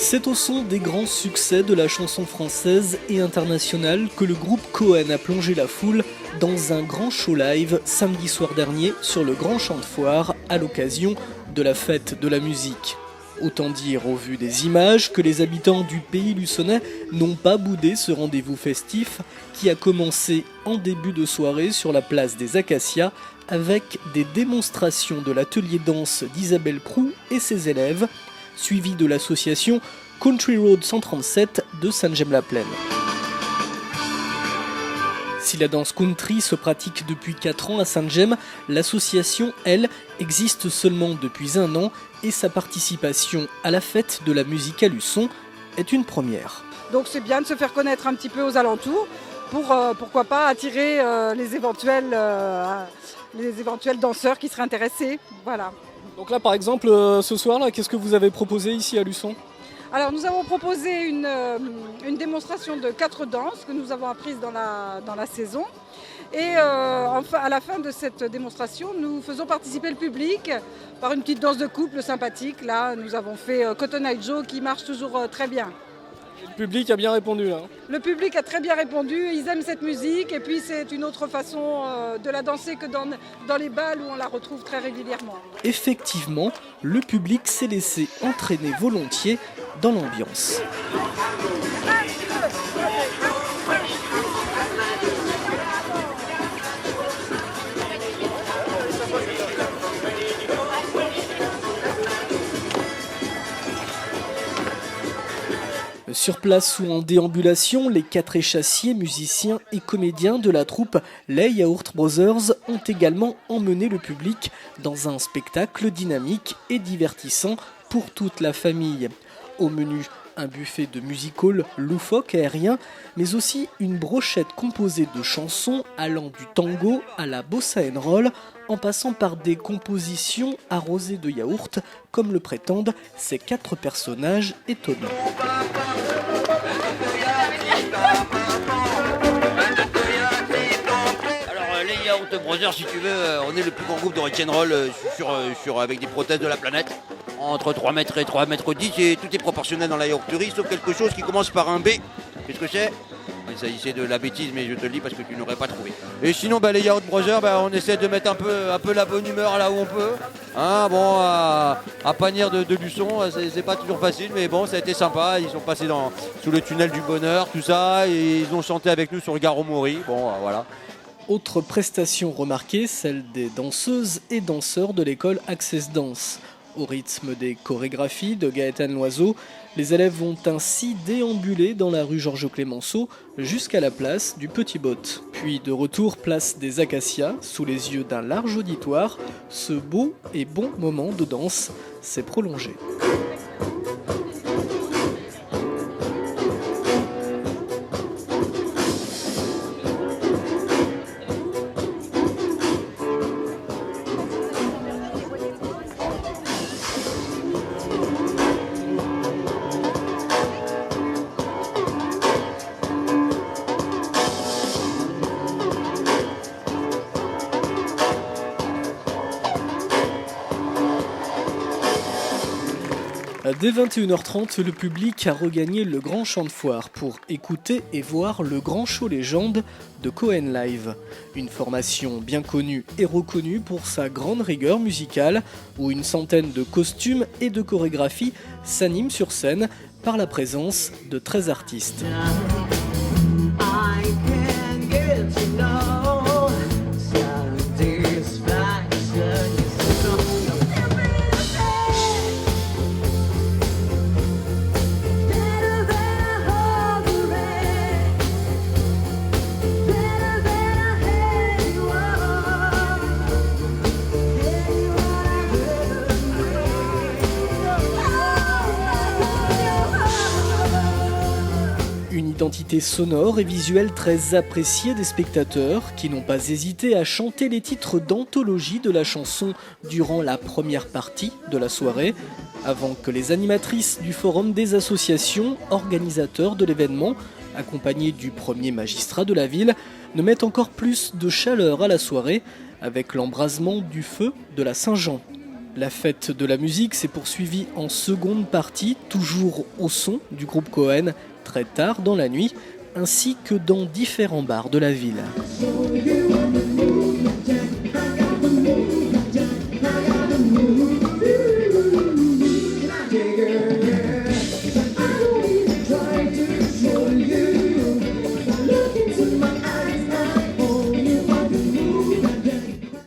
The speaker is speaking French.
C'est au son des grands succès de la chanson française et internationale que le groupe Cohen a plongé la foule dans un grand show live samedi soir dernier sur le Grand Champ de Foire à l'occasion de la fête de la musique. Autant dire au vu des images que les habitants du pays luçonnais n'ont pas boudé ce rendez-vous festif qui a commencé en début de soirée sur la place des Acacias avec des démonstrations de l'atelier danse d'Isabelle Proux et ses élèves, suivi de l'association Country Road 137 de Saint-Gemme-la-Plaine. Si la danse country se pratique depuis 4 ans à Saint-Gemme, l'association, elle, existe seulement depuis 1 an et sa participation à la fête de la musique à Luçon est une première. Donc c'est bien de se faire connaître un petit peu aux alentours pour, pourquoi pas, attirer les éventuels danseurs qui seraient intéressés. Voilà. Donc là, par exemple, ce soir, là, qu'est-ce que vous avez proposé ici à Luçon ? Alors nous avons proposé une démonstration de 4 danses que nous avons apprises dans la saison. Et à la fin de cette démonstration, nous faisons participer le public par une petite danse de couple sympathique. Là, nous avons fait Cotton Eye Joe qui marche toujours très bien. Le public a bien répondu là. Le public a très bien répondu, ils aiment cette musique et puis c'est une autre façon de la danser que dans les bals où on la retrouve très régulièrement. Effectivement, le public s'est laissé entraîner volontiers dans l'ambiance. Sur place ou en déambulation, les 4 échassiers, musiciens et comédiens de la troupe Les Yaourt Brothers ont également emmené le public dans un spectacle dynamique et divertissant pour toute la famille. Au menu, un buffet de music-hall loufoque aérien, mais aussi une brochette composée de chansons allant du tango à la bossa and roll, en passant par des compositions arrosées de yaourt, comme le prétendent ces 4 personnages étonnants. Alors les Yaourt Brothers, si tu veux, on est le plus grand groupe de rock'n'roll avec des prothèses de la planète. Entre 3 mètres et 3 mètres 10, et tout est proportionnel dans la yaourterie, sauf quelque chose qui commence par un B. Qu'est-ce que c'est ? Il s'agissait de la bêtise, mais je te le dis parce que tu n'aurais pas trouvé. Et sinon, les Yaourt Brothers, on essaie de mettre un peu la bonne humeur là où on peut. À Panière de Luçon, c'est pas toujours facile, mais bon, ça a été sympa. Ils sont passés sous le tunnel du bonheur, tout ça, et ils ont chanté avec nous sur le Gare aux Maury. Voilà. Autre prestation remarquée, celle des danseuses et danseurs de l'école Access Dance. Au rythme des chorégraphies de Gaëtane Loiseau, les élèves vont ainsi déambuler dans la rue Georges Clemenceau jusqu'à la place du Petit Botte. Puis de retour place des Acacias, sous les yeux d'un large auditoire, ce beau et bon moment de danse s'est prolongé. Dès 21h30, le public a regagné le Grand Champ de Foire pour écouter et voir le grand show légende de Cohen Live. Une formation bien connue et reconnue pour sa grande rigueur musicale, où une centaine de costumes et de chorégraphies s'animent sur scène par la présence de 13 artistes. Une identité sonore et visuelle très appréciée des spectateurs qui n'ont pas hésité à chanter les titres d'anthologie de la chanson durant la première partie de la soirée, avant que les animatrices du forum des associations organisateurs de l'événement, accompagnées du premier magistrat de la ville, ne mettent encore plus de chaleur à la soirée avec l'embrasement du feu de la Saint-Jean. La fête de la musique s'est poursuivie en seconde partie, toujours au son du groupe Cohen, très tard dans la nuit, ainsi que dans différents bars de la ville. Digger.